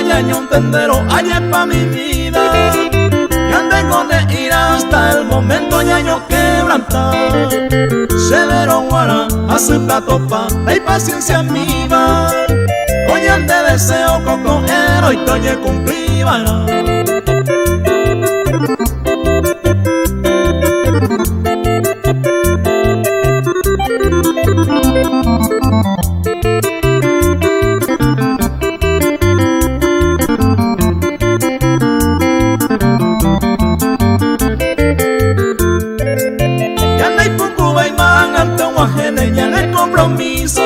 Yaño un tendero, allá pa' mi vida. Y andé con ira hasta el momento yaño quebrantar. Severo guara, hace plato pa' la paciencia viva. Oye ande deseo cocoero y toñe cumplíbala. Compromiso,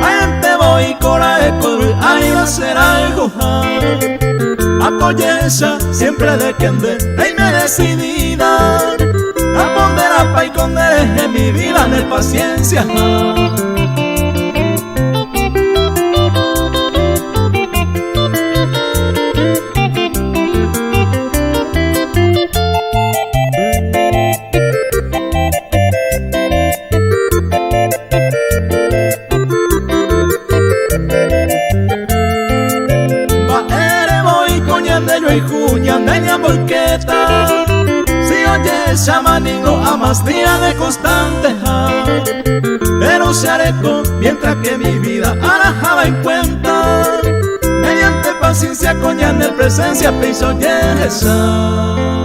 ahí te voy coraje, ahí va a ser algo. Apoyesa siempre de quien de rey me decidida a poner pa' y con deje mi vida de paciencia. Y juña meña volqueta, si oye chamaningo a más día de constante, pero se areco mientras que mi vida arajaba en cuenta, mediante paciencia coña en presencia piso yesa.